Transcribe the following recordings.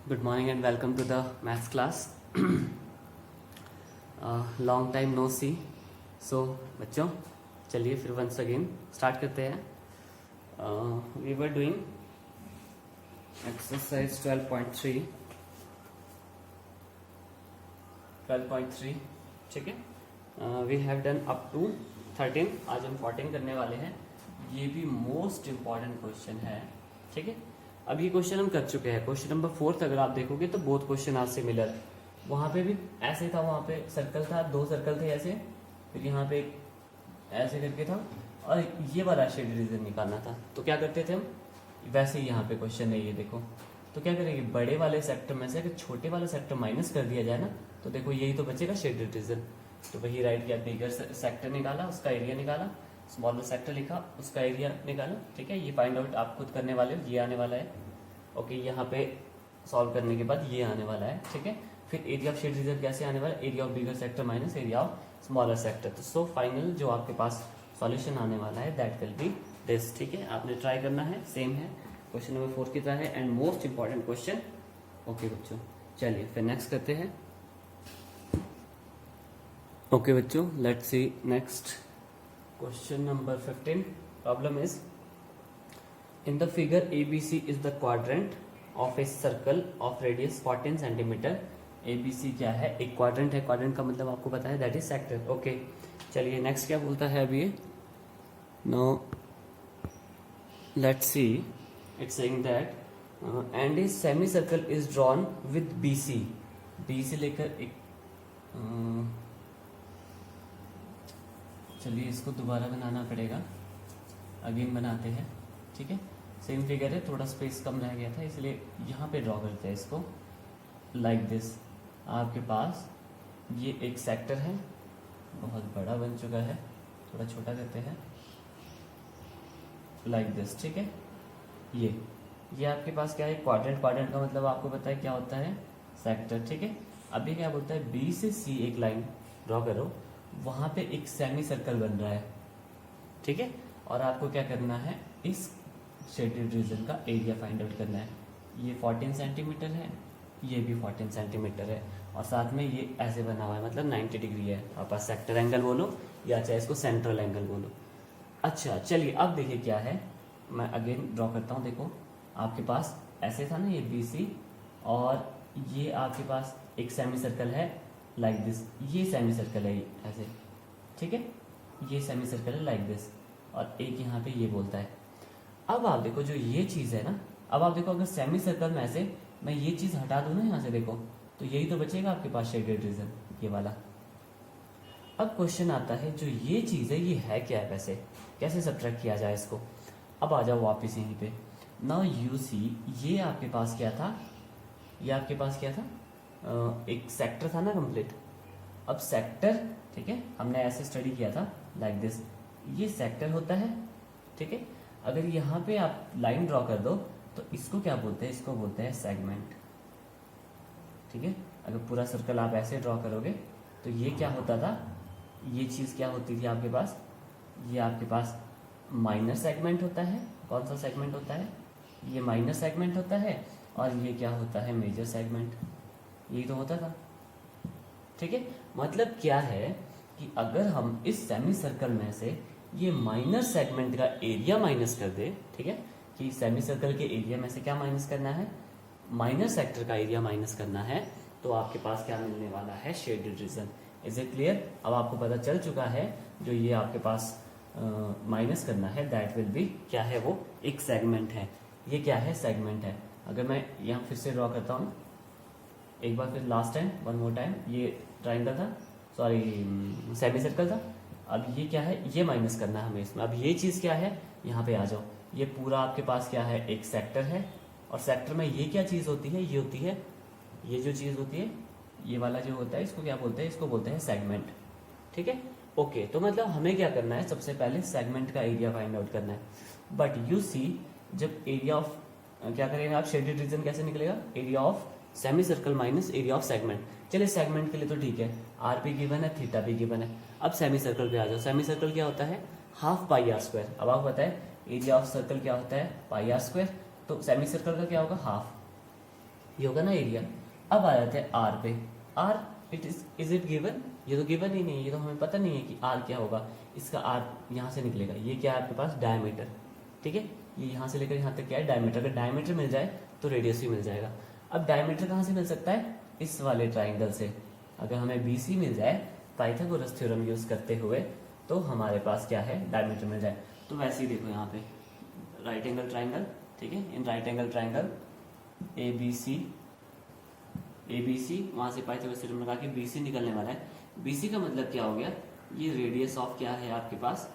Good morning and welcome to the maths class. Long time no see. So बच्चों चलिए फिर once again start करते हैं. We were doing exercise 12.3. ठीक है. We have done up to 13. आज हम 14 करने वाले हैं. ये भी मोस्ट इम्पॉर्टेंट क्वेश्चन है. ठीक है. अब ये क्वेश्चन हम कर चुके हैं. क्वेश्चन नंबर 4 अगर आप देखोगे तो बहुत क्वेश्चन आज सिमिलर. वहां पे भी ऐसे था, वहां पे सर्कल था, 2 सर्कल थे ऐसे, फिर यहाँ पे ऐसे करके था और ये वाला शेड रीजन निकालना था. तो क्या करते थे हम, वैसे ही यहाँ पे क्वेश्चन है ये देखो. तो क्या करेंगे, बड़े वाले सेक्टर में से अगर छोटे वाला सेक्टर माइनस कर दिया जाए ना, तो देखो यही तो बचेगा शेडेड रीजन. तो वही राइट किया, बिगर सेक्टर निकाला, उसका एरिया निकाला, स्मॉलर सेक्टर लिखा, उसका एरिया निकाला. ठीक है, ये फाइंड आउट आप खुद करने वाले हो. ये आने वाला है. ओके, यहाँ पे सॉल्व करने के बाद ये आने वाला है. ठीक है, फिर एरिया ऑफ शेड रीजन कैसे आने वाला है, area of bigger sector minus area of smaller sector. तो सो फाइनल जो आपके पास सॉल्यूशन आने वाला है दैट विल बी दिस. ठीक है, आपने ट्राई करना है, सेम है क्वेश्चन नंबर 4 की तरह है and most important question. Okay बच्चों, चलिए फिर नेक्स्ट करते हैं. ओके बच्चों, let's C next question number 15. Problem is, in the figure ABC is the quadrant of a circle of radius 14 centimeter. ABC क्या है, एक क्वाड्रेंट है. क्वाड्रेंट का मतलब आपको पता है, दैट इज सेक्टर. ओके, चलिए नेक्स्ट क्या बोलता है अभी. No let's see, it's saying that and a semi circle is drawn with BC. B से लेकर एक चलिए इसको दोबारा बनाना पड़ेगा, अगेन बनाते हैं. ठीक है, सेम फिगर है, थोड़ा स्पेस कम रह गया था इसलिए यहाँ पे ड्रॉ करते हैं इसको लाइक दिस. आपके पास ये एक सेक्टर है, बहुत बड़ा बन चुका है, थोड़ा छोटा करते हैं लाइक दिस. ठीक है, ये आपके पास क्या है, क्वाड्रेंट. क्वाड्रेंट का मतलब आपको पता है क्या होता है, सेक्टर. ठीक है, अभी क्या बोलता है, B से C एक लाइन ड्रॉ करो, वहां पे एक सेमी सर्कल बन रहा है. ठीक है, और आपको क्या करना है, इस शेडेड रीजन का एरिया फाइंड आउट करना है. ये 14 सेंटीमीटर है, ये भी 14 सेंटीमीटर है, और साथ में ये ऐसे बना हुआ है, मतलब 90 डिग्री है. आप सेक्टर एंगल बोलो या चाहे इसको सेंट्रल एंगल बोलो. अच्छा चलिए, अब देखिए क्या है, मैं अगेन ड्रॉ करता हूँ. देखो आपके पास ऐसे था ना ये BC, और ये आपके पास एक सेमी सर्कल है लाइक दिस. ये सेमी सर्कल है ऐसे. ठीक है, ये सेमी सर्कल है लाइक दिस, और एक यहाँ पे ये बोलता है. अब आप देखो जो ये चीज है ना, अब आप देखो अगर सेमी सर्कल में ऐसे मैं ये चीज हटा दूं ना यहाँ से, देखो तो यही तो बचेगा आपके पास शेडेड रीजन, ये वाला. अब क्वेश्चन आता है, जो ये चीज है ये है क्या है, वैसे कैसे सब्ट्रैक्ट किया जाए इसको. अब आ जाओ वापिस यहीं पे. नाउ यू सी, ये आपके पास क्या था, ये आपके पास क्या था, एक सेक्टर था ना कंप्लीट. अब सेक्टर, ठीक है, हमने ऐसे स्टडी किया था लाइक दिस. ये सेक्टर होता है. ठीक है, अगर यहाँ पे आप लाइन ड्रॉ कर दो तो इसको क्या बोलते हैं, इसको बोलते हैं सेगमेंट. ठीक है, अगर पूरा सर्कल आप ऐसे ड्रॉ करोगे तो ये क्या होता था, ये चीज क्या होती थी आपके पास, ये आपके पास माइनर सेगमेंट होता है. कौन सा सेगमेंट होता है, ये माइनर सेगमेंट होता है, और ये क्या होता है, मेजर सेगमेंट. यही तो होता था. ठीक है, मतलब क्या है कि अगर हम इस सेमी सर्कल में से ये माइनर सेगमेंट का एरिया माइनस कर दे, ठीक है, कि सेमी सर्कल के एरिया में से क्या माइनस करना है, माइनर सेक्टर का एरिया माइनस करना है, तो आपके पास क्या मिलने वाला है, shaded reason. Is it clear. अब आपको पता चल चुका है जो ये आपके पास माइनस करना है दैट विल बी क्या है, वो एक सेगमेंट है. ये क्या है, सेगमेंट है. अगर मैं यहाँ फिर से ड्रॉ करता हूँ एक बार, फिर last time, one more time. ये ट्राइंगल था, सॉरी सेमी सर्कल था. अब ये क्या है, ये माइनस करना है हमें इसमें. अब ये चीज़ क्या है, यहाँ पे आ जाओ. ये पूरा आपके पास क्या है, एक सेक्टर है, और सेक्टर में ये क्या चीज़ होती है, ये होती है, ये जो चीज़ होती है, ये वाला जो होता है, इसको क्या बोलते हैं, इसको बोलते हैं सेगमेंट. ठीक है, ओके. तो मतलब हमें क्या करना है, सबसे पहले सेगमेंट का एरिया फाइंड आउट करना है. बट यू सी, जब एरिया ऑफ क्या करेंगे आप, शेडेड रीजन कैसे निकलेगा, area of semi circle minus area of segment. चलिए सेगमेंट के लिए तो ठीक है, RP गिवन है, थीटा भी गिवन है. अब सेमी सर्कल पे आ जाओ. सेमी सर्कल क्या होता है, हाफ पाई आर स्क्वायर. अब आपको पता है एरिया ऑफ सर्कल क्या होता है, पाई आर स्क्वायर. तो सेमी सर्कल का क्या होगा, हाफ. ये होगा ना एरिया। अब आ जाते हैं आर पे। R is it given? ये तो गिवन ही नहीं है, ये तो हमें पता नहीं है कि आर क्या होगा। इसका आर यहाँ से निकलेगा, ये क्या है आपके पास, डायमीटर, ठीक है। ये यहाँ से लेकर यहाँ तक क्या है, डायमीटर। अगर डायमीटर मिल जाए तो रेडियस भी मिल जाएगा। अब डायमीटर कहाँ से मिल सकता है, इस वाले ट्राइंगल से। अगर हमें BC मिल जाए पाइथागोरस थ्योरम यूज करते हुए, तो हमारे पास क्या है, डायमीटर मिल जाए। तो वैसे ही देखो यहाँ पे राइट एंगल ट्राइंगल, ठीक है, in right angle triangle ABC वहां से पाइथागोरस थ्योरम लगा के BC निकलने वाला है। BC का मतलब क्या हो गया, ये रेडियस ऑफ क्या है आपके पास,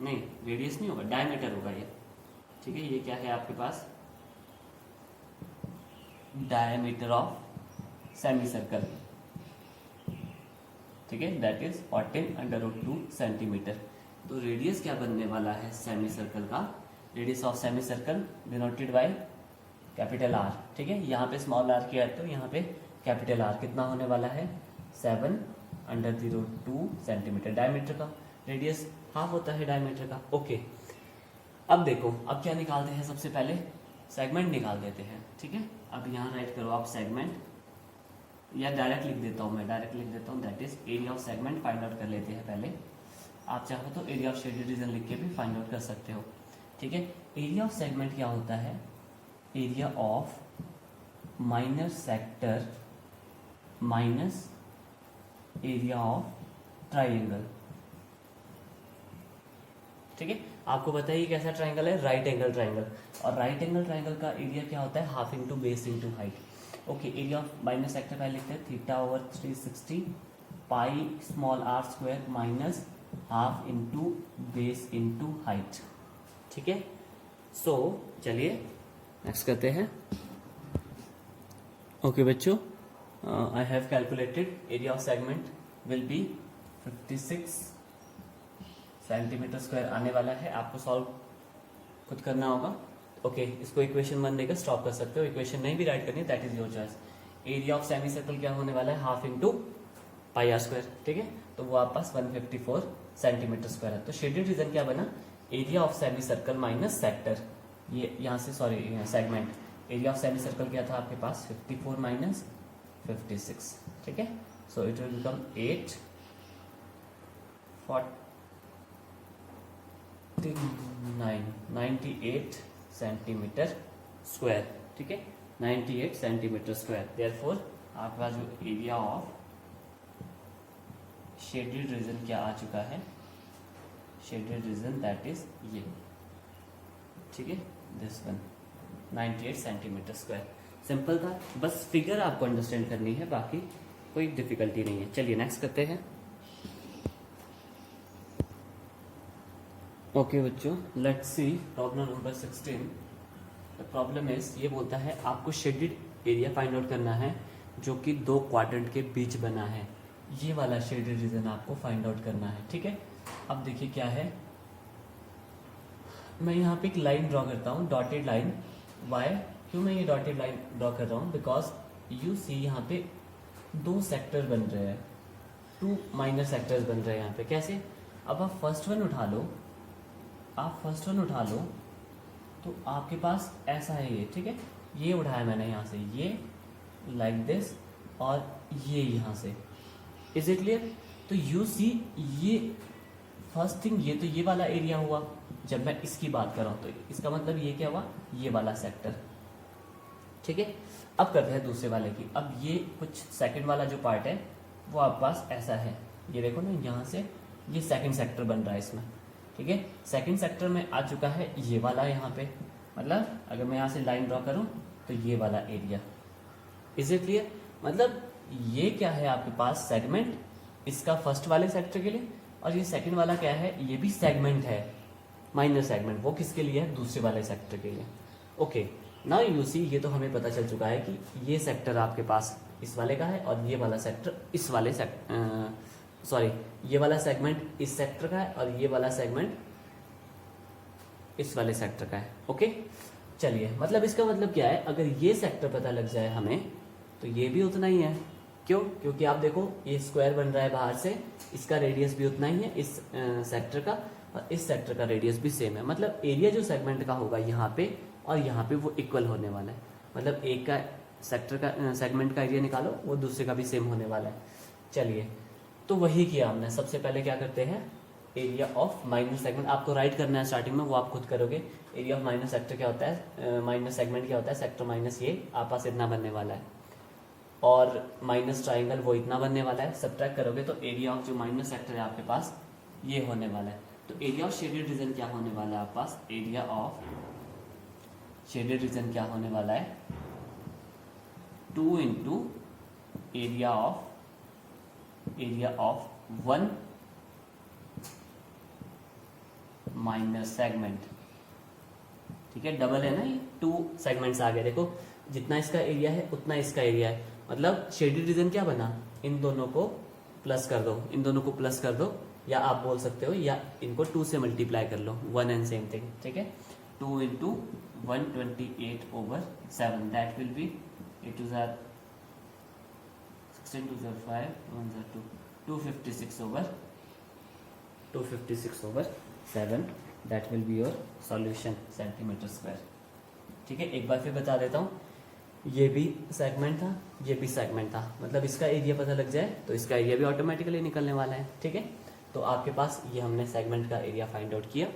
नहीं रेडियस नहीं होगा, डायमीटर होगा ये, ठीक है। ये क्या है आपके पास, डायमीटर ऑफ सेमी सर्कल, ठीक है, दैट इज 14√2 सेंटीमीटर। तो रेडियस क्या बनने वाला है सेमी सर्कल का, radius of semi circle denoted by capital R, ठीक है। यहाँ पे स्मॉल r किया है तो यहाँ पे कैपिटल R कितना होने वाला है, 7√2 सेंटीमीटर। डायमीटर का रेडियस हाफ होता है डायमीटर का, ओके। अब देखो, अब क्या निकालते हैं, सबसे पहले सेगमेंट निकाल देते हैं, ठीक है। अब यहाँ राइट करो आप सेगमेंट, या डायरेक्ट लिख देता हूँ मैं, डायरेक्ट लिख देता हूँ, that is area of segment find out कर लेते हैं पहले। आप चाहो तो एरिया ऑफ शेडेड रीजन लिख के भी फाइंड आउट कर सकते हो, ठीक है। एरिया ऑफ सेगमेंट क्या होता है, area of minor sector minus area of triangle, ठीक है। आपको बताइए कैसा ट्राइंगल है, राइट एंगल ट्राइंगल, और राइट एंगल ट्राइंगल का एरिया क्या होता है, half into base into height, okay. Area of minor sector पहले लिखते हैं, θ/360 pi small r square minus half into base into height, ठीक है। सो चलिए नेक्स्ट करते हैं। ओके बच्चों, I have calculated area of segment will be 56 centimetre square आने वाला है। आपको सॉल्व खुद करना होगा, ओके। इसको इक्वेशन 1 देकर स्टॉप कर सकते हो, इक्वेशन नहीं भी राइट करनी, that is your choice. Area of semi circle क्या होने वाला है, half into pi r square, ठीक है। तो वो आप पास 154 सेंटीमीटर स्क्वायर है। तो शेडेड रीजन क्या बना, area of semi circle minus sector, ये यहाँ से sorry segment, area of semi circle क्या था आपके पास, 54 माइनस 56, ठीक है। सो it will become 98 centimetre square, ठीक है, 98 सेंटीमीटर स्क्वायर। देयरफॉर आपका जो एरिया ऑफ शेडेड रीजन क्या आ चुका है, शेडेड रीजन दैट इज ये, ठीक है, this one 98 centimetre square. Simple था, बस फिगर आपको अंडरस्टैंड करनी है, बाकी कोई डिफिकल्टी नहीं है। चलिए नेक्स्ट करते हैं। ओके बच्चों, let's C problem number 16। The problem is, ये बोलता है आपको शेडेड एरिया फाइंड आउट करना है जो कि 2 क्वाड्रेंट के बीच बना है। ये वाला शेडेड रीजन आपको फाइंड आउट करना है, ठीक है। अब देखिए क्या है, मैं यहाँ पे एक लाइन ड्रॉ करता हूँ, डॉटेड लाइन। वाई, क्यों मैं ये डॉटेड लाइन ड्रॉ कर रहा हूँ, बिकॉज यू सी यहाँ पे 2 सेक्टर बन रहे हैं, 2 माइनर सेक्टर्स बन रहे हैं यहाँ पे। कैसे, अब आप फर्स्ट वन उठा लो, तो आपके पास ऐसा है ये, ठीक है। ये उठाया मैंने यहाँ से, ये लाइक दिस, और ये यहाँ से, इज इट क्लियर। तो यू सी, ये फर्स्ट थिंग, ये तो ये वाला एरिया हुआ जब मैं इसकी बात कर रहा हूँ, तो इसका मतलब ये क्या हुआ, ये वाला सेक्टर, ठीक है। अब करते हैं दूसरे वाले की। अब ये कुछ सेकंड वाला जो पार्ट है वो आपके पास ऐसा है, ये देखो ना, यहाँ से ये सेकंड सेक्टर बन रहा है इसमें, ठीक है। सेकंड सेक्टर में आ चुका है ये वाला यहाँ पे, मतलब अगर मैं यहाँ से लाइन ड्रॉ करूँ तो ये वाला एरिया, इज इट क्लियर। मतलब ये क्या है आपके पास सेगमेंट, इसका फर्स्ट वाले सेक्टर के लिए, और ये सेकंड वाला क्या है, ये भी सेगमेंट है, माइनर सेगमेंट, वो किसके लिए है, दूसरे वाले सेक्टर के लिए, ओके। नाउ यू सी, ये तो हमें पता चल चुका है कि ये सेक्टर आपके पास इस वाले का है, और ये वाला सेक्टर इस वाले ये वाला सेगमेंट इस सेक्टर का है, और ये वाला सेगमेंट इस वाले सेक्टर का है, ओके। चलिए, मतलब इसका मतलब क्या है, अगर ये सेक्टर पता लग जाए हमें तो ये भी उतना ही है। क्यों, क्योंकि आप देखो ये स्क्वायर बन रहा है बाहर से, इसका रेडियस भी उतना ही है इस सेक्टर का, और इस सेक्टर का रेडियस भी सेम है। मतलब एरिया जो सेगमेंट का होगा यहाँ पे और यहाँ पे वो इक्वल होने वाला है। मतलब एक का सेक्टर का सेगमेंट का एरिया निकालो, वो दूसरे का भी सेम होने वाला है। चलिए, तो वही किया हमने। सबसे पहले क्या करते हैं, एरिया ऑफ माइनर सेगमेंट आपको राइट करना है स्टार्टिंग में, वो आप खुद करोगे। एरिया ऑफ माइनर सेक्टर क्या होता है, माइनर सेगमेंट क्या होता है, सेक्टर माइनस ये आप पास इतना बनने वाला है, और माइनस ट्राइंगल वो इतना बनने वाला है। सब्ट्रैक्ट करोगे तो एरिया ऑफ जो माइनर सेक्टर है आपके पास ये होने वाला है। तो एरिया ऑफ शेडेड रीजन क्या होने वाला है आपके पास, एरिया ऑफ शेडेड रीजन क्या होने वाला है, 2 into area of 1 minor segment. ठीक है, डबल है ना, ये 2 सेगमेंट्स आ गए। देखो जितना इसका एरिया है उतना इसका एरिया है, मतलब शेडेड रीजन क्या बना, इन दोनों को प्लस कर दो, इन दोनों को प्लस कर दो, या आप बोल सकते हो या इनको 2 से मल्टीप्लाई कर लो, 1 एंड सेम थिंग। ठीक है, 2 into 128/7 that will be 8 2 16 2 5 1 2 256/7 that will be your solution centimetre square. ठीक है, एक बार फिर बता देता हूँ, ये भी सेगमेंट था, ये भी सेगमेंट था, मतलब इसका एरिया पता लग जाए तो इसका एरिया भी ऑटोमेटिकली निकलने वाला है। ठीक है, तो आपके पास ये हमने सेगमेंट का एरिया फाइंड आउट किया।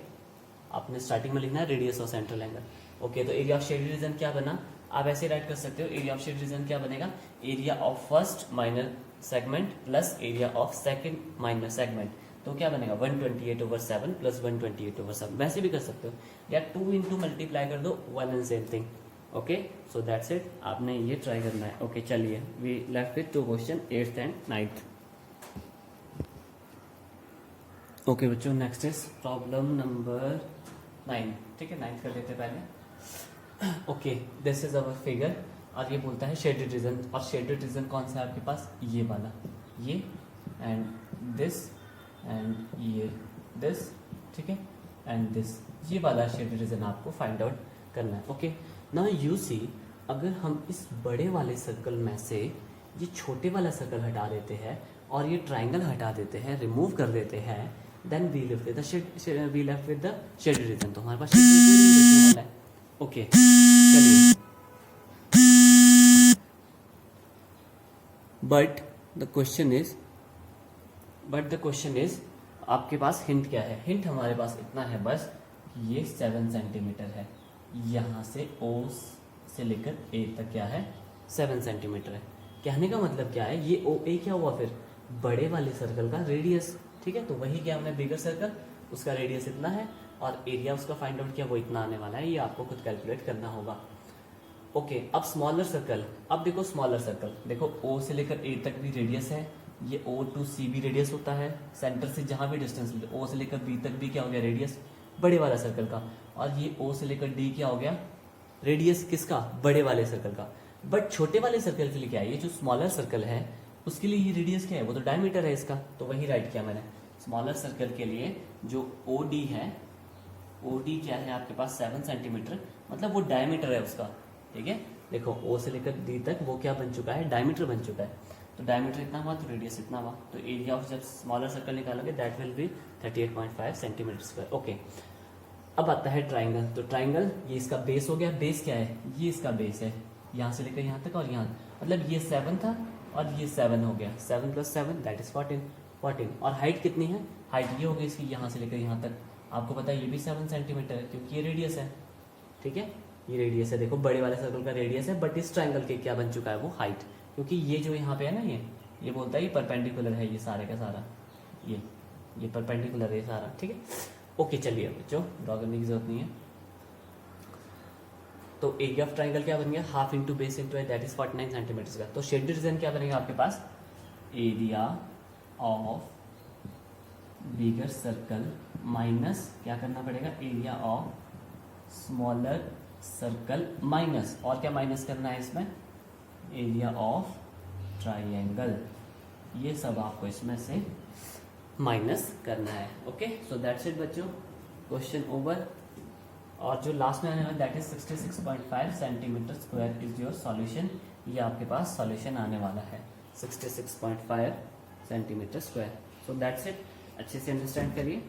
आपने स्टार्टिंग में लिखना है radius of central angle. Okay, तो एरिया ऑफ शेडेड रीजन क्या बना, आप ऐसे राइट कर सकते हो, एरिया ऑफ शेडेड रीजन क्या बनेगा, area of first minor segment plus area of second minor segment. तो क्या बनेगा 128/7 प्लस 128/7, वैसे भी कर सकते हो, या 2 इंटू मल्टीप्लाई कर दो, 1 and same thing. Okay, so that's it, आपने ये ट्राई करना है। ओके, चलिए we left with 2 question 8th and 9th। Okay बच्चों, नेक्स्ट इज प्रॉब्लम नंबर 9। ठीक है, 9th कर लेते पहले। Okay, this is our figure, और ये बोलता है शेडेड रीजन, और शेडेड रीजन कौन सा है आपके पास, ये वाला, ये एंड दिस एंड ये दिस। ठीक है, एंड दिस, ये वाला शेडेड रीजन आपको फाइंड आउट करना है। ओके, नाउ यू सी, अगर हम इस बड़े वाले सर्कल में से ये छोटे वाला सर्कल हटा देते हैं और ये ट्राइंगल हटा देते हैं, रिमूव कर देते हैं, then we left with the shaded region. तो हमारे पास शेडेड रीजन बचने वाला है। ओके, चलिए, बट द क्वेश्चन इज आपके पास हिंट क्या है, हिंट हमारे पास इतना है बस, ये 7 सेंटीमीटर है, यहाँ से O से लेकर A तक क्या है 7 सेंटीमीटर है। कहने का मतलब क्या है, ये OA क्या हुआ, फिर बड़े वाले सर्कल का रेडियस। ठीक है, तो वही क्या हमने बिगर सर्कल, उसका रेडियस इतना है और एरिया उसका फाइंड आउट किया, वो इतना आने वाला है, ये आपको खुद कैलकुलेट करना होगा। ओके, अब स्मॉलर सर्कल, अब देखो स्मॉलर सर्कल, देखो O से लेकर A तक भी रेडियस है, ये O to C भी रेडियस होता है, सेंटर से जहां भी डिस्टेंस O से लेकर B तक भी क्या हो गया रेडियस बड़े वाला सर्कल का, और ये O से लेकर D क्या हो गया रेडियस किसका, बड़े वाले सर्कल का। बट छोटे वाले सर्कल के लिए क्या है, ये जो स्मॉलर सर्कल है उसके लिए ये रेडियस क्या है, वो तो डायमीटर है इसका, तो वही राइट किया मैंने। स्मॉलर सर्कल के लिए जो OD है, OD क्या है आपके पास 7 सेंटीमीटर, मतलब वो डायमीटर है उसका। ठीक है, देखो O से लेकर D तक वो क्या बन चुका है, डायमीटर बन चुका है, तो डायमीटर इतना हुआ तो रेडियस इतना हुआ, तो एरिया ऑफ जब स्मॉलर सर्कल निकालोगे that will be 38.5 centimetre square. Okay, अब आता है ट्राइंगल, तो ट्राइंगल ये इसका बेस हो गया, बेस क्या है, ये इसका बेस है, यहाँ से लेकर यहाँ तक और यहाँ, मतलब ये 7 था और ये 7 हो गया, 7 + 7 दैट इज 14। और हाइट कितनी है, हाइट ये हो गई इसकी यहाँ से लेकर यहाँ तक, आपको पता है ये भी 7 सेंटीमीटर है क्योंकि ये रेडियस है। ठीक है, ये रेडियस है, देखो बड़े वाले सर्कल का रेडियस है, बट इस ट्राइंगल के क्या बन चुका है वो हाइट, क्योंकि ये जो यहाँ पे है ना, ये बोलता है ये परपेंडिकुलर है, ये सारे का सारा ये परपेंडिकुलर है सारा। ठीक है, ओके, चलिए बच्चों ड्रॉ करने की जरूरत नहीं है। तो एरिया ऑफ ट्राइंगल क्या बन गया, half into base into that is 49 centimetre का। तो शेडेड रीजन क्या बनेगा आपके पास, area of bigger circle minus क्या करना पड़ेगा, area of smaller circle minus, और क्या माइनस करना है इसमें, एरिया ऑफ ट्राइंगल, ये सब आपको इसमें से माइनस करना है। ओके, सो दैट्स इट बच्चों, क्वेश्चन ओवर। और जो लास्ट में आने वाला that is 66.5 centimetre square is your solution, ये आपके पास सॉल्यूशन आने वाला है 66.5 centimetre square. So that's it, अच्छे से अंडरस्टैंड करिए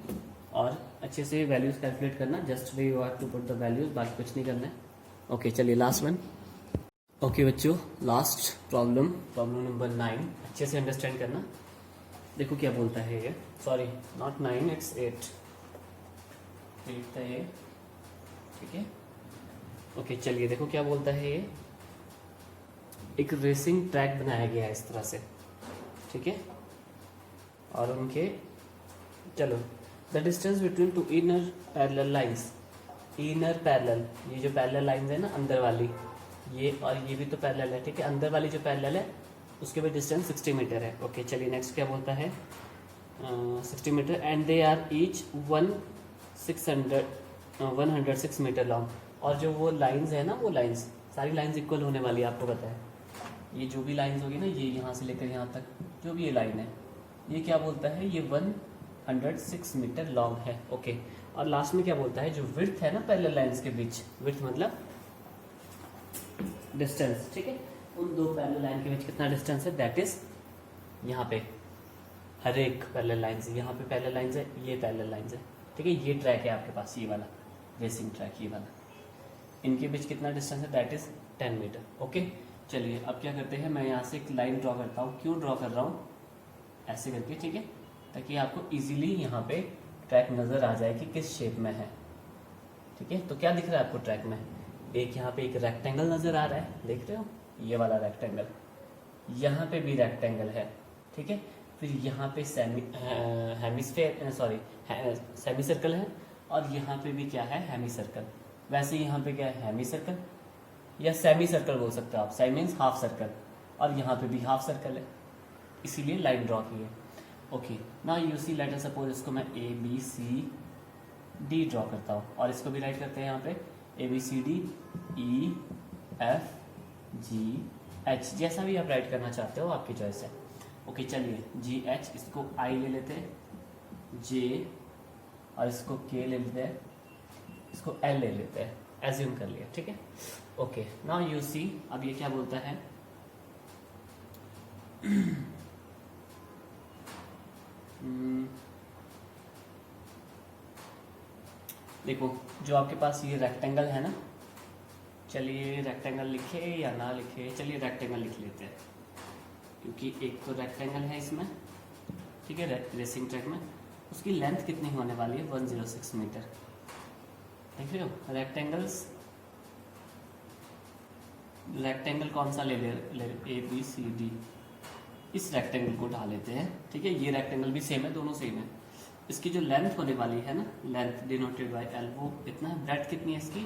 और अच्छे से वैल्यूज कैलकुलेट करना, just way you have to put the values, बाकी कुछ नहीं करना है। ओके, चलिए लास्ट वन। ओके बच्चों, लास्ट प्रॉब्लम, प्रॉब्लम नंबर 9, अच्छे से अंडरस्टैंड करना। देखो क्या बोलता है ये, सॉरी नॉट 9, इट्स 8 था ये, ठीक है। ओके चलिए, देखो क्या बोलता है ये, एक रेसिंग ट्रैक बनाया गया है इस तरह से, ठीक है। और उनके, चलो, the distance between two inner parallel lines, inner parallel, ये जो पैरेलल लाइंस है ना अंदर वाली, ये और ये भी तो पैरेलल है, ठीक है। अंदर वाली जो पैरेलल है उसके भी डिस्टेंस 60 मीटर है। ओके चलिए, नेक्स्ट क्या बोलता है, 60 metre and they are each 106 metre long. और जो वो लाइंस है ना, वो लाइंस, सारी लाइंस इक्वल होने वाली है, आपको पता है। ये जो भी लाइंस होगी ना, ये यहाँ से लेकर यहाँ तक जो भी ये लाइन है, ये क्या बोलता है, ये 106 मीटर लॉन्ग है। ओके, और लास्ट में क्या बोलता है, जो विड्थ है ना पैरेलल लाइंस के बीच, विड्थ मतलब डिस्टेंस, ठीक है। उन दो पैरेलल लाइन के बीच कितना डिस्टेंस है, दैट इज, यहाँ पे हर एक पैरेलल लाइन से, यहाँ पे पैरेलल लाइन है, ये पैरेलल लाइन है, ठीक है। ये ट्रैक है आपके पास, ये वाला रेसिंग ट्रैक, ये वाला, इनके बीच कितना डिस्टेंस है, दैट इज 10 मीटर। ओके चलिए, अब क्या करते हैं, मैं यहाँ से एक लाइन ड्रॉ करता हूँ। क्यों ड्रॉ कर रहा हूँ, ऐसे करके, ठीक है, ताकि आपको इजीली यहाँ पे ट्रैक नज़र आ जाए कि किस शेप में है, ठीक है। तो क्या दिख रहा है आपको ट्रैक में, एक यहाँ पे एक रेक्टेंगल नज़र आ रहा है, देख रहे हो, ये वाला रेक्टेंगल, यहाँ पे भी रेक्टेंगल है, ठीक है। फिर यहाँ पे हेमिस्फेयर, सॉरी सेमी सर्कल है, और यहाँ पे भी क्या है, हेमी सर्कल। वैसे यहाँ पे क्या है, हेमी सर्कल या सेमी सर्कल बोल सकते हो आप, सेमी मीन्स हाफ सर्कल, और यहाँ पे भी हाफ सर्कल है, इसीलिए लाइन ड्रॉ की है। Okay, now you see, let us suppose इसको मैं A B C D draw करता हूँ, और इसको भी राइट करते हैं यहाँ पे A B C D E F G H, जैसा भी आप राइट करना चाहते हो, आपकी चॉइस है। ओके चलिए, जी एच, इसको आई ले लेते हैं, जे, और इसको के ले लेते हैं, इसको एल ले लेते हैं, एज्यूम कर लिया, ठीक है। ओके, नाउ यू सी, अब ये क्या बोलता है, देखो जो आपके पास ये रेक्टेंगल है ना, चलिए रेक्टेंगल लिखे या ना लिखे, चलिए रेक्टेंगल लिख लेते हैं, क्योंकि एक तो रेक्टेंगल है इसमें, ठीक है, रेसिंग ट्रैक में। उसकी लेंथ कितनी होने वाली है, 106 मीटर, देख रहे हो। रेक्टेंगल कौन सा ले ए बी सी डी, इस रेक्टेंगल को उठा लेते हैं, ठीक है। ये रेक्टेंगल भी सेम है, दोनों सेम है। इसकी जो लेंथ होने वाली है ना, लेंथ डिनोटेड बाय एल, वो कितना है, ब्रेड्थ कितनी है इसकी,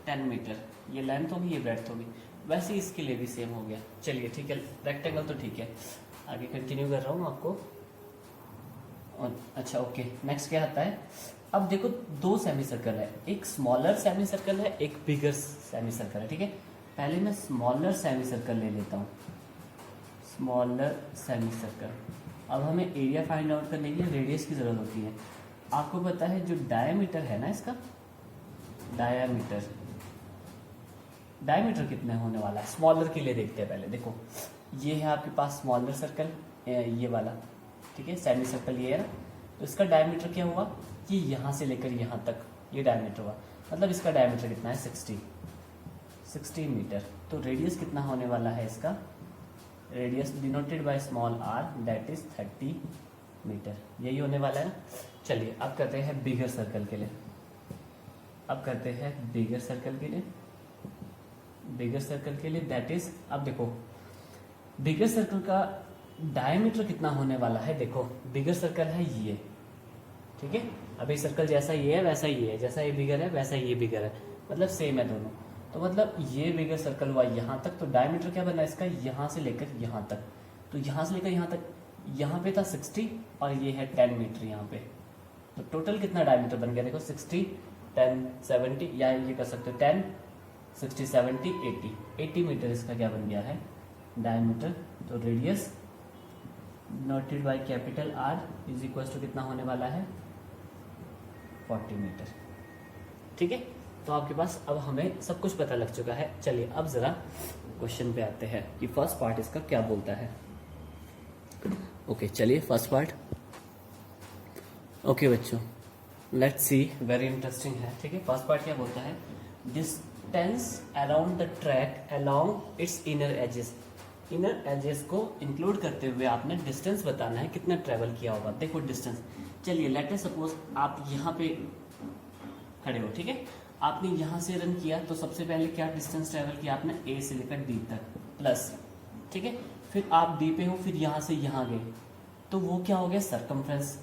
10 मीटर, ये लेंथ होगी, ये ब्रेड्थ होगी। वैसे ही इसके लिए भी सेम हो गया। चलिए ठीक है, रेक्टेंगल तो ठीक है, आगे कंटिन्यू कर रहा हूँ आपको। और अच्छा ओके, नेक्स्ट क्या आता है, अब देखो दो सेमी सर्कल है, एक स्मॉलर सेमी सर्कल है, एक बिगर सेमी सर्कल है, ठीक है। पहले मैं स्मॉलर सेमी सर्कल ले लेता हूँ, स्मॉलर सेमी सर्कल। अब हमें एरिया फाइंड आउट करने के लिए रेडियस की ज़रूरत होती है। आपको पता है जो डायमीटर है ना इसका, डायमीटर कितने होने वाला है, स्मॉलर के लिए देखते हैं पहले। देखो ये है आपके पास स्मॉलर सर्कल, ये वाला, ठीक है, सेमी सर्कल ये है ना, तो इसका डायमीटर क्या हुआ, कि यहाँ से लेकर यहाँ तक ये डायमीटर हुआ, मतलब इसका डायमीटर कितना है, 60 मीटर। तो रेडियस कितना होने वाला है इसका, radius denoted by small R, that is 30 metre, यही होने वाला है ना। चलिए अब करते हैं बिगर सर्कल के लिए, बिगर सर्कल के लिए दैट इज, अब देखो बिगर सर्कल का डायमीटर कितना होने वाला है, देखो बिगर सर्कल है ये, ठीक है। अभी सर्कल जैसा ये है वैसा ये है, जैसा ये बिगर है वैसा ये बिगर है, मतलब सेम है दोनों। तो मतलब ये बिगर सर्कल हुआ यहाँ तक, तो डायमीटर क्या बना इसका, यहाँ से लेकर यहाँ तक, तो यहाँ से लेकर यहाँ तक, यहाँ पे था 60 और ये है 10 मीटर यहाँ पे, तो टोटल कितना डायमीटर बन गया, देखो 60 10 70, या ये कर सकते हो 10 60 70 80 मीटर इसका क्या बन गया है, डायमीटर। तो radius noted by capital R is equal to कितना होने वाला है, 40 मीटर, ठीक है। तो आपके पास अब हमें सब कुछ पता लग चुका है। चलिए अब जरा क्वेश्चन पे आते हैं कि फर्स्ट पार्ट इसका क्या बोलता है। ओके चलिए फर्स्ट पार्ट, ओके बच्चों लेट्स सी, वेरी इंटरेस्टिंग है, ठीक है। फर्स्ट पार्ट क्या बोलता है, distance around the track along its inner edges. Inner edges को इंक्लूड करते हुए आपने डिस्टेंस बताना है कितना ट्रेवल किया होगा। देखो डिस्टेंस, चलिए लेट अस सपोज आप यहाँ पे खड़े हो, ठीक है, आपने यहाँ से रन किया तो सबसे पहले क्या डिस्टेंस ट्रेवल किया आपने, ए से लेकर डी तक प्लस, ठीक है, फिर आप डी पे हो, फिर यहाँ से यहाँ गए तो वो क्या हो गया, सरकमफ्रेंस।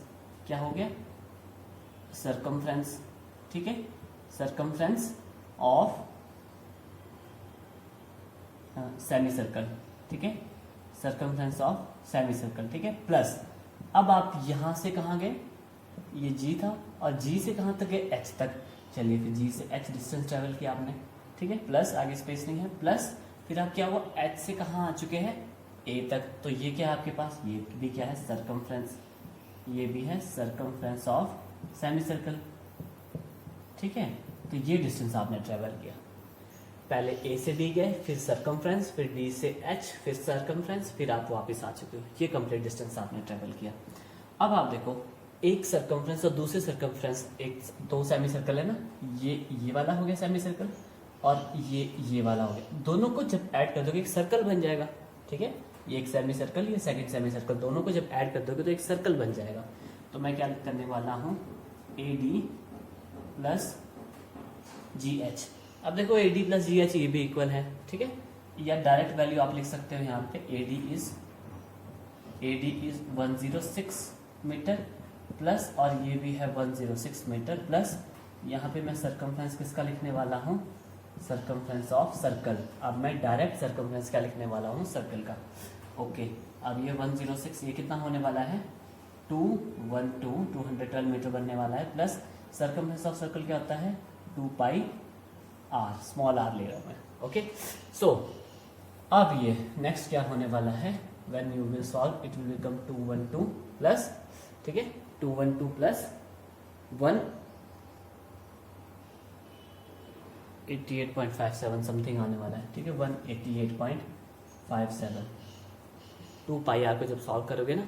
क्या हो गया, सरकमफ्रेंस, ठीक है, सरकमफ्रेंस ऑफ सेमी सर्कल, ठीक है, सरकमफ्रेंस ऑफ सेमी सर्कल, ठीक है, प्लस अब आप यहां से कहां गए, ये जी था और जी से कहां तक गए, एच तक। चलिए फिर जी से एच डिस्टेंस ट्रेवल किया आपने, ठीक है, प्लस आगे स्पेस नहीं है, प्लस फिर आप क्या हुआ, एच से कहां आ चुके हैं, ए तक। तो ये क्या है आपके पास, ये भी क्या है, सरकमफ्रेंस, ये भी है सरकमफ्रेंस ऑफ सेमी सर्कल, ठीक है। तो ये डिस्टेंस आपने ट्रेवल किया, पहले ए से डी गए, फिर सरकमफ्रेंस, फिर डी से एच, फिर सरकमफ्रेंस, फिर आप वापस आ चुके हो। ये कंप्लीट डिस्टेंस आपने ट्रेवल किया। अब आप देखो एक सरकमफ्रेंस और दूसरे सरकमफ्रेंस, एक दो सेमी सर्कल है ना, ये वाला हो गया सेमी सर्कल और ये वाला हो गया। दोनों को जब ऐड कर दोगे एक सर्कल बन जाएगा, ठीक है, ये एक सेमी सर्कल, ये सेकंड सेमी सर्कल, दोनों को जब ऐड कर दोगे तो एक सर्कल बन जाएगा। तो मैं क्या करने वाला हूँ, A D plus ji H. अब देखो A D plus ji H ये भी इक्वल है, ठीक है, या डायरेक्ट वैल्यू आप लिख सकते हो यहाँ पे, A D is 106 metre plus, और ये भी है 106 मीटर प्लस, यहाँ पे मैं सरकमफ्रेंस किसका लिखने वाला हूँ, सरकमफ्रेंस ऑफ सर्कल। अब मैं डायरेक्ट सरकमफ्रेंस क्या लिखने वाला हूँ, सर्कल का। ओके, अब ये 106 ये कितना होने वाला है, 212 मीटर बनने वाला है, प्लस सरकमफ्रेंस ऑफ सर्कल क्या होता है, 2 पाई आर, स्मॉल आर ले रहा हूं मैं। ओके, सो अब ये नेक्स्ट क्या होने वाला है, when you will solve it will become 212 plus, ठीक है, 212 प्लस 188.57 समथिंग आने वाला है, ठीक है, 188.57। 2 पाई आर को जब सॉल्व करोगे ना,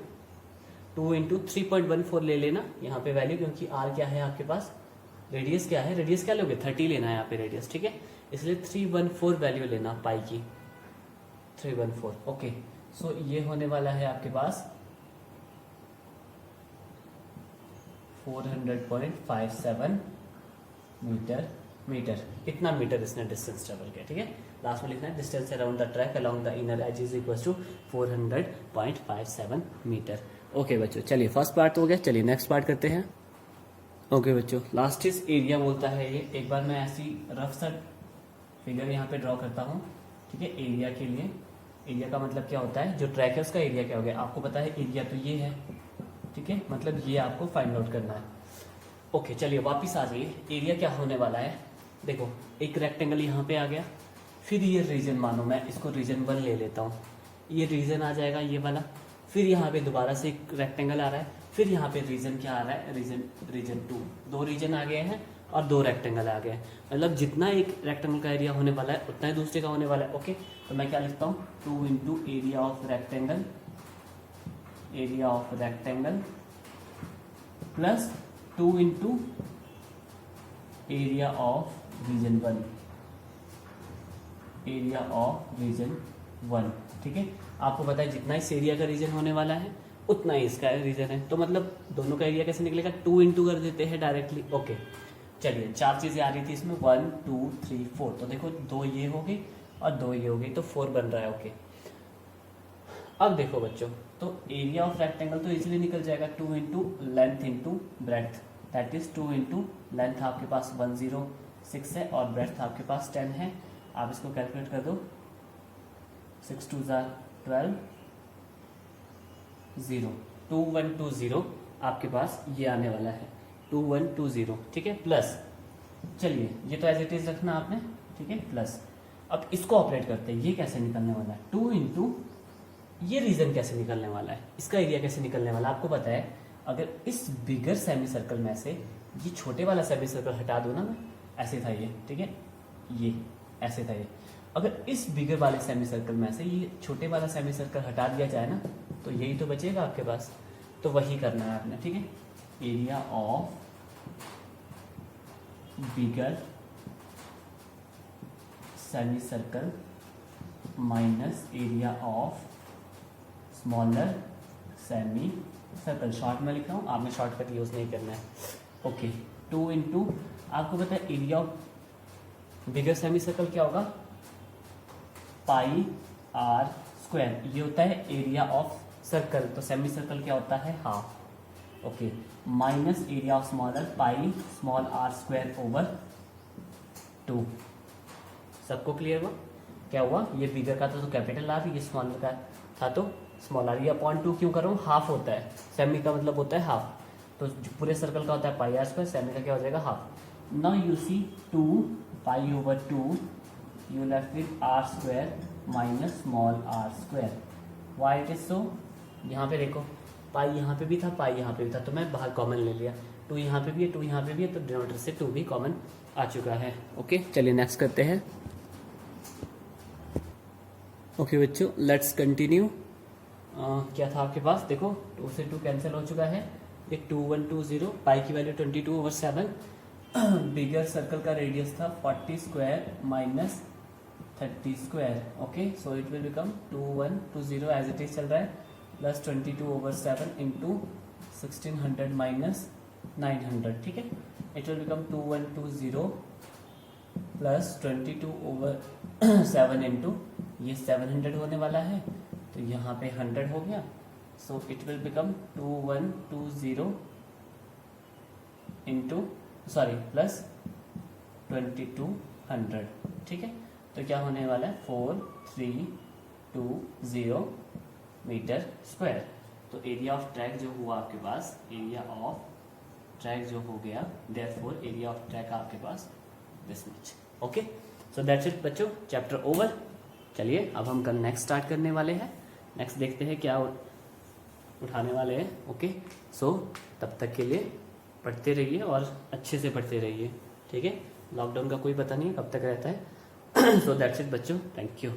2 इंटू 3.14 ले लेना यहाँ पे वैल्यू, क्योंकि आर क्या है आपके पास, रेडियस क्या है, रेडियस क्या लोगे, 30 लेना है यहाँ पे रेडियस, ठीक है, इसलिए 314 वैल्यू लेना पाई की, 314। ओके, सो ये होने वाला है आपके पास 400.57 मीटर, इतना मीटर इसने डिस्टेंस ट्रेवल किया, ठीक है। लास्ट में लिखना है distance around the track along the inner edge is equal to 400.57 metre. Okay बच्चों, चलिए फर्स्ट पार्ट हो गया, चलिए नेक्स्ट पार्ट करते हैं। ओके बच्चों, लास्ट इज एरिया बोलता है ये। एक बार मैं ऐसी रफ सा फिगर यहाँ पे ड्रॉ करता हूँ, ठीक है, एरिया के लिए। एरिया का मतलब क्या होता है, जो ट्रैक है उसका एरिया क्या हो गया, आपको पता है एरिया तो ये है, ठीक है, मतलब ये आपको फाइंड आउट करना है। ओके, चलिए वापिस आ जाइए, एरिया क्या होने वाला है, देखो एक रेक्टेंगल यहाँ पे आ गया, फिर ये रीजन, मानो मैं इसको रीजन 1 ले लेता हूँ, ये रीजन आ जाएगा ये वाला, फिर यहाँ पे दोबारा से एक रेक्टेंगल आ रहा है, फिर यहाँ पे रीजन क्या आ रहा है, रीजन 2, 2 रीजन आ गए हैं और 2 रेक्टेंगल आ गए हैं। मतलब जितना एक रेक्टेंगल का एरिया होने वाला है उतना ही दूसरे का होने वाला है। ओके, तो मैं क्या लिखता हूँ, 2 into area of rectangle plus 2 into area of region 1, ठीक है। आपको पता है जितना इस एरिया का रीजन होने वाला है उतना ही इसका रीजन है, तो मतलब दोनों का एरिया कैसे निकलेगा, 2 इंटू कर देते हैं डायरेक्टली। ओके, चलिए 4 चीजें आ रही थी इसमें, 1 2 3 4, तो देखो 2 ये हो गई और 2 ये हो गई, तो 4 बन रहा है। ओके, अब देखो बच्चों, तो एरिया ऑफ रेक्टेंगल तो इजीली निकल जाएगा, 2 into length into breadth, that is 2 into length आपके पास 106 है और ब्रेड्थ आपके पास 10 है। आप इसको कैलकुलेट कर दो, 6 2 12 0, 2120 आपके पास ये आने वाला है, 2120, ठीक है, प्लस चलिए ये तो एज इट इज रखना आपने, ठीक है, प्लस अब इसको ऑपरेट करते हैं, ये कैसे निकलने वाला है, 2 इंटू ये रीजन कैसे निकलने वाला है, इसका एरिया कैसे निकलने वाला है, आपको पता है अगर इस बिगर सेमी सर्कल में से ये छोटे वाला सेमी सर्कल हटा दो ना, मैं ऐसे था ये, ठीक है, ये ऐसे था ये, अगर इस बिगर वाले सेमी सर्कल में से ये छोटे वाला सेमी सर्कल हटा दिया जाए ना, तो यही तो बचेगा आपके पास, तो वही करना है आपने, ठीक है। Area of bigger semi circle minus area of smaller semi circle. Short में लिख रहा हूँ, आपने शॉर्टकट यूज नहीं करना है। ओके, 2 इंटू आपको पता है area of bigger semi circle क्या होगा, पाई आर स्क्वायर। ये होता है एरिया ऑफ सर्कल, तो सेमी सर्कल क्या होता है, half. Okay, minus area of smaller pi small R square over 2। सबको क्लियर हुआ क्या हुआ, ये बिगर का था तो कैपिटल आर, ये स्मॉलर का था तो स्मॉल आर। ये अपॉन 2 क्यों कर रहा हूँ, हाफ होता है, सेमी का मतलब होता है हाफ, तो पूरे सर्कल का होता है पाई आर स्क्वायर, सेमी का क्या हो जाएगा half. Now you see 2 pi over 2 you left with R square minus small R square. Why it is so, यहाँ पे देखो पाई यहाँ पे भी था, पाई यहाँ पे भी था, तो मैं बाहर कॉमन ले लिया, 2 यहाँ पे भी है, 2 यहाँ पे भी है, तो डिनोमिनेटर से 2 भी कॉमन आ चुका है। ओके, चलिए नेक्स्ट करते हैं। ओके बच्चों, लेट्स कंटिन्यू। क्या था आपके पास, देखो 2 से 2 कैंसिल हो चुका है, एक 2120, पाई की वैल्यू 22/7, बिगर सर्कल का रेडियस था 40 square minus 30 square. Okay, so it will become 2120 as it is चल रहा है, प्लस 22/7 इंटू 1600 माइनस 900। ठीक है, it will become 2120 plus 22/7 into ये 700 होने वाला है, तो यहाँ पे 100 हो गया, सो it will become 2120 into plus 2200। ठीक है, तो क्या होने वाला है 4320 मीटर स्क्वायर। तो एरिया ऑफ ट्रैक जो हुआ आपके पास, एरिया ऑफ ट्रैक जो हो गया, देयरफॉर एरिया ऑफ ट्रैक आपके पास this much. Okay, so that's it बच्चों, चैप्टर ओवर। चलिए अब हम कल नेक्स्ट स्टार्ट करने वाले हैं, नेक्स्ट देखते हैं क्या उठाने वाले हैं। ओके, सो तब तक के लिए पढ़ते रहिए और अच्छे से पढ़ते रहिए। ठीक है, लॉकडाउन का कोई पता नहीं कब तक रहता है। सो दैट्स इट बच्चों, थैंक यू।